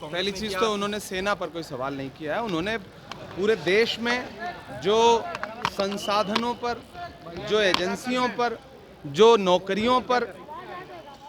पहली चीज़ तो उन्होंने सेना पर कोई सवाल नहीं किया है। उन्होंने पूरे देश में जो संसाधनों पर, जो एजेंसियों पर, जो नौकरियों पर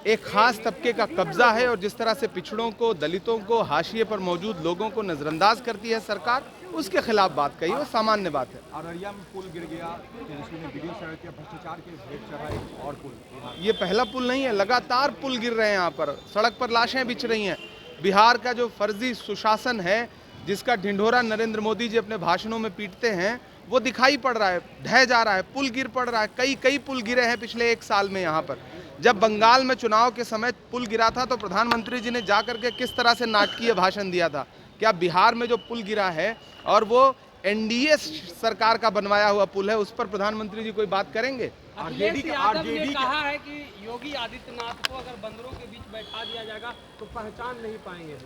एक खास तबके का कब्जा है और जिस तरह से पिछड़ों को, दलितों को, हाशिए पर मौजूद लोगों को नजरअंदाज करती है सरकार, उसके खिलाफ बात कही। वो सामान्य बात है। अररिया में पुल गिर गया, तेजस्वी ने वीडियो शेयर किया, भ्रष्टाचार के भेंट चढ़ा एक और पुल। ये पहला पुल नहीं है, लगातार पुल गिर रहे हैं यहाँ पर, सड़क पर लाशें बिछ रही हैं। बिहार का जो फर्जी सुशासन है, जिसका ढिंढोरा नरेंद्र मोदी जी अपने भाषणों में पीटते हैं, वो दिखाई पड़ रहा है, ढह जा रहा है, पुल गिर पड़ रहा है। कई पुल गिरे हैं पिछले 1 साल में यहाँ पर। जब बंगाल में चुनाव के समय पुल गिरा था तो प्रधानमंत्री जी ने जाकर के किस तरह से नाटकीय भाषण दिया था। क्या बिहार में जो पुल गिरा है और वो एनडीए सरकार का बनवाया हुआ पुल है, उस पर प्रधानमंत्री जी कोई बात करेंगे? अखिलेश यादव ने कहा है कि योगी आदित्यनाथ को अगर बंदरों के बीच बैठा दिया जाएगा तो पहचान नहीं पाएंगे।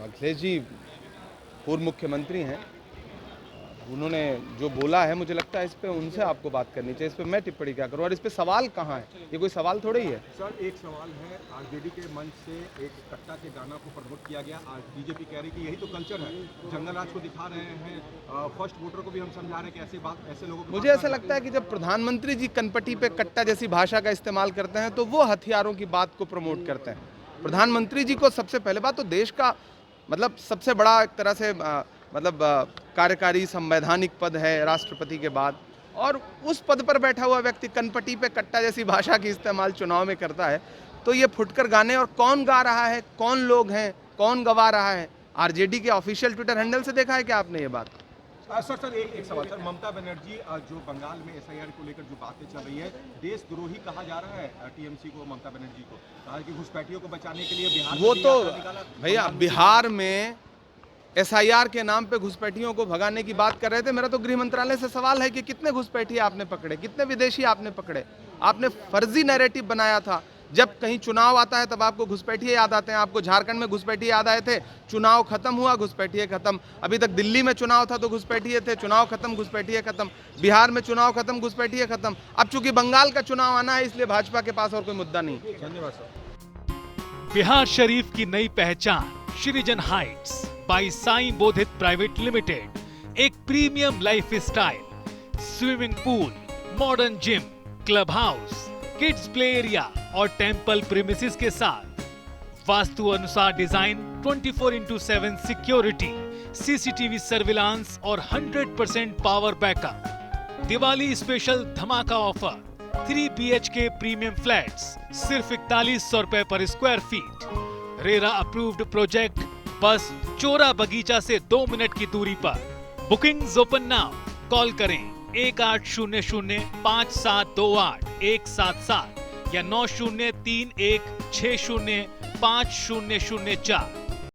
अखिलेश जी पूर्व मुख्यमंत्री हैं, उन्होंने जो बोला है, मुझे लगता है इस पे उनसे आपको बात करनी चाहिए। इस पे मैं टिप्पणी क्या करूं? और इस पे सवाल कहाँ है? ये कोई सवाल थोड़ा ही है। सर एक सवाल है, आरजेडी के मंच से एक कट्टा के गाना को प्रमोट किया गया। आज बीजेपी कह रही कि यही तो कल्चर है, जंगल राज को दिखा रहे हैं, फर्स्ट वोटर को भी हम समझा रहे हैं कि ऐसे लोगों को। मुझे ऐसा लगता है कि जब प्रधानमंत्री जी कनपटी पे कट्टा जैसी भाषा का इस्तेमाल करते हैं तो वो हथियारों की बात को प्रमोट करते हैं। प्रधानमंत्री जी को सबसे पहले बात तो देश का मतलब सबसे बड़ा एक तरह से कार्यकारी संवैधानिक पद है राष्ट्रपति के बाद, और उस पद पर बैठा हुआ व्यक्ति कनपटी पे कट्टा जैसी भाषा की इस्तेमाल चुनाव में करता है तो ये फुटकर गाने। और कौन गा रहा है, कौन लोग हैं, कौन गवा रहा है? आरजेडी के ऑफिशियल ट्विटर हैंडल से देखा है क्या आपने ये बात? सर एक सवाल सर, ममता बनर्जी जो बंगाल में एसआईआर को लेकर जो बातें चल रही है, देशद्रोही कहा जा रहा है टीएमसी को, ममता बनर्जी को, कहा कि घुसपैठियों को बचाने के लिए बिहार वो तो भैया बिहार में एसआईआर के नाम पे घुसपैठियों को भगाने की बात कर रहे थे। मेरा तो गृह मंत्रालय से सवाल है कि कितने घुसपैठिए आपने पकड़े, कितने विदेशी आपने पकड़े? आपने फर्जी नैरेटिव बनाया था। जब कहीं चुनाव आता है तब आपको घुसपैठिए याद आते हैं। आपको झारखंड में घुसपैठिए याद आए थे, चुनाव खत्म हुआ घुसपैठिए खत्म। अभी तक दिल्ली में चुनाव था तो घुसपैठिए थे, चुनाव खत्म घुसपैठिए खत्म। बिहार में चुनाव खत्म घुसपैठिए खत्म। अब चूंकि बंगाल का चुनाव आना है इसलिए भाजपा के पास और कोई मुद्दा नहीं। धन्यवाद सर। बिहार शरीफ की नई पहचान Srijan heights by Sai Bodhit private limited, एक premium lifestyle, swimming pool, modern gym, clubhouse, kids play area और टेंपल प्रीमिसेस के साथ वास्तु अनुसार डिजाइन, 24/7 सिक्योरिटी, सीसीटीवी सर्विलांस और 100% पावर बैकअप। दिवाली स्पेशल धमाका ऑफर, 3 BHK प्रीमियम फ्लैट्स सिर्फ 4100 रुपए पर square feet. RERA approved project बस चोरा बगीचा से 2 मिनट की दूरी पर। Bookings open now. कॉल करें 1800-5728-177 या 9031605004।